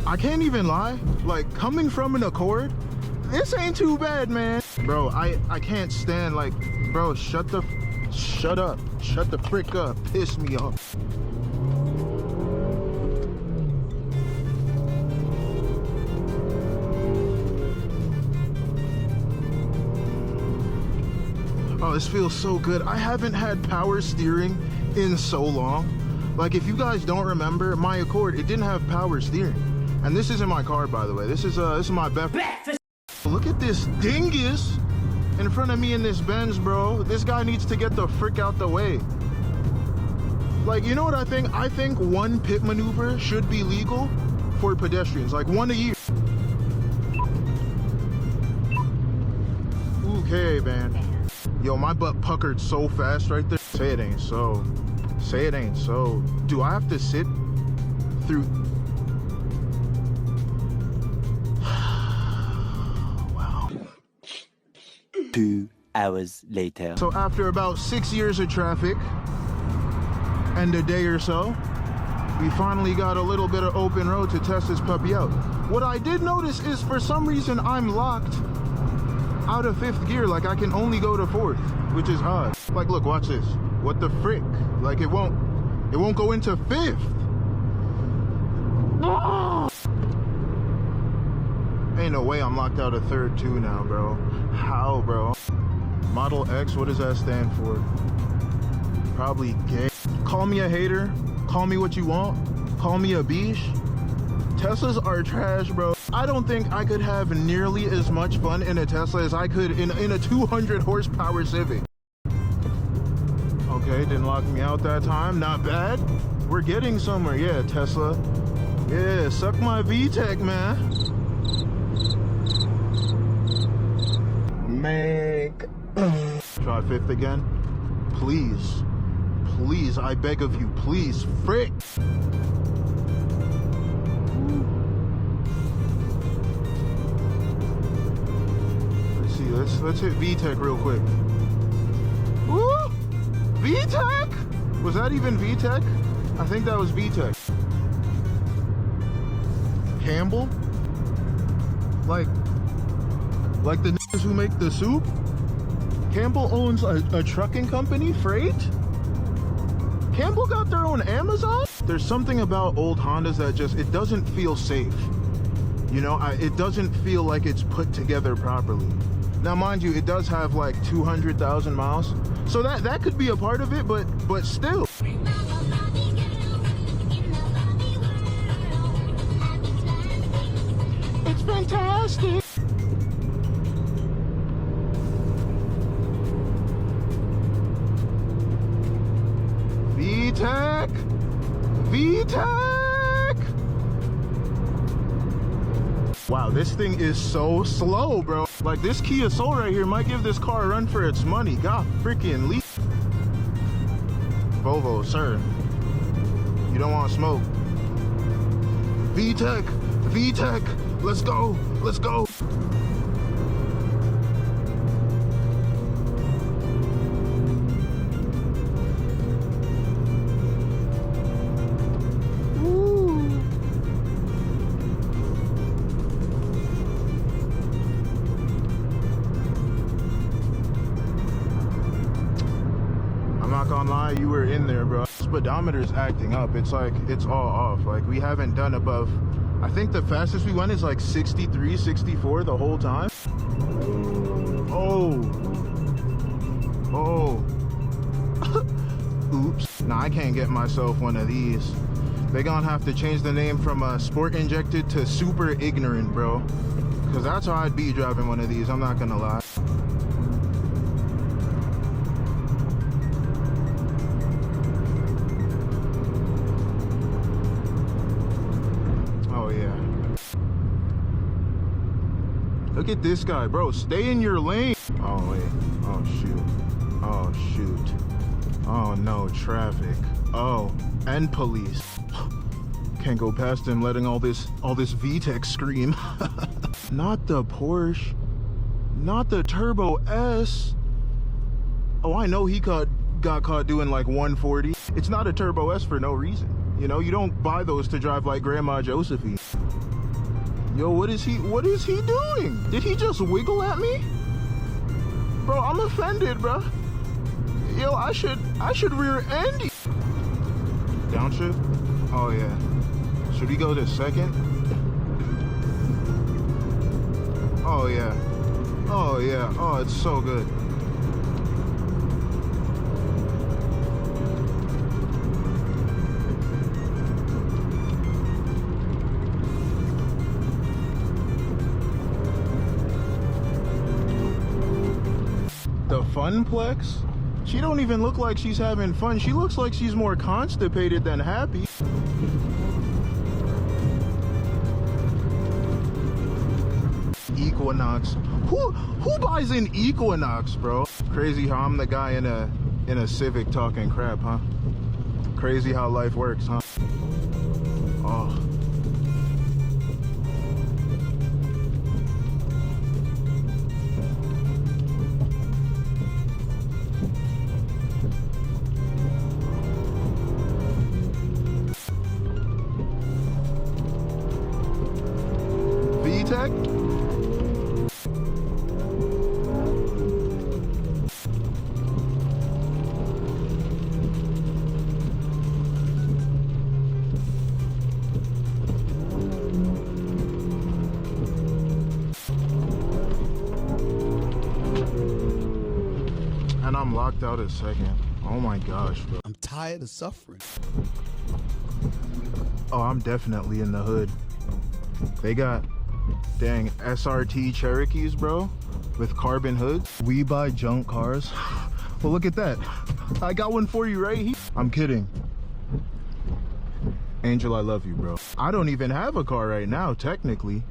I can't even lie, like coming from an Accord, this ain't too bad, man. Bro, I can't stand, like, bro, shut up, shut the frick up, piss me off. Oh, this feels so good. I haven't had power steering in so long. Like, if you guys don't remember, my Accord, it didn't have power steering. And this isn't my car, by the way. This is my Beth. Look at this dingus in front of me in this Benz, bro. This guy needs to get the frick out the way. Like, you know what I think? I think one pit maneuver should be legal for pedestrians. Like, one a year. Okay, man. Yo, my butt puckered so fast right there. Say it ain't so. Say it ain't so. Do I have to sit through? Wow. 2 hours later. So after about 6 years of traffic and a day or so, we finally got a little bit of open road to test this puppy out. What I did notice is for some reason I'm locked out of 5th gear. Like, I can only go to 4th, which is odd. Like, look, watch this. What the frick? Like, it won't go into 5th. Ain't no way I'm locked out of 3rd too now, bro. How, bro? Model X, what does that stand for? Probably gay. Call me a hater, call me what you want, call me a biche. Teslas are trash, bro. I don't think I could have nearly as much fun in a Tesla as I could in a 200 horsepower Civic. Okay, didn't lock me out that time. Not bad. We're getting somewhere. Yeah, Tesla. Yeah, suck my VTEC, man. Make. Try 5th again. Please. Please, I beg of you. Please, frick. Let's hit VTEC real quick. Woo! VTEC? Was that even VTEC? I think that was VTEC. Campbell? Like the niggas who make the soup? Campbell owns a trucking company, Freight? Campbell got their own Amazon? There's something about old Hondas that just, it doesn't feel safe. You know, it doesn't feel like it's put together properly. Now, mind you, it does have like 200,000 miles. So that could be a part of it, but still. It's fantastic. VTEC! VTEC! Wow, this thing is so slow, bro. Like, this Kia Soul right here might give this car a run for its money. God freaking leave. Volvo, sir. You don't want smoke. VTEC! VTEC! Let's go! Let's go! Gonna lie, you were in there, bro. Speedometer's acting up. It's like, it's all off. Like, we haven't done above, I think the fastest we went is like 63, 64 the whole time. Oh. Oops. Nah, I can't get myself one of these. They gonna have to change the name from sport injected to super ignorant, bro. Cause that's how I'd be driving one of these, I'm not gonna lie. Look at this guy, bro. Stay in your lane. Oh, wait. Oh, shoot. Oh, shoot. Oh, no. Traffic. Oh, and police. Can't go past him letting all this VTEC scream. Not the Porsche. Not the Turbo S. Oh, I know he got caught doing like 140. It's not a Turbo S for no reason. You know, you don't buy those to drive like Grandma Josephine. Yo, what is he doing? Did he just wiggle at me? Bro, I'm offended, bro. Yo, I should rear end you. Downshift? Oh yeah. Should we go to second? Oh yeah. Oh yeah. Oh, it's so good. The Funplex? She don't even look like she's having fun. She looks like she's more constipated than happy. Equinox. Who buys an Equinox, bro? Crazy how I'm the guy in a Civic talking crap, huh? Crazy how life works, huh? Oh. VTEC? And I'm locked out at second. Oh my gosh, bro. I'm tired of suffering. Oh, I'm definitely in the hood. They got, dang, SRT Cherokees, bro, with carbon hoods. We buy junk cars. Well, look at that. I got one for you right here. I'm kidding. Angel, I love you, bro. I don't even have a car right now, technically.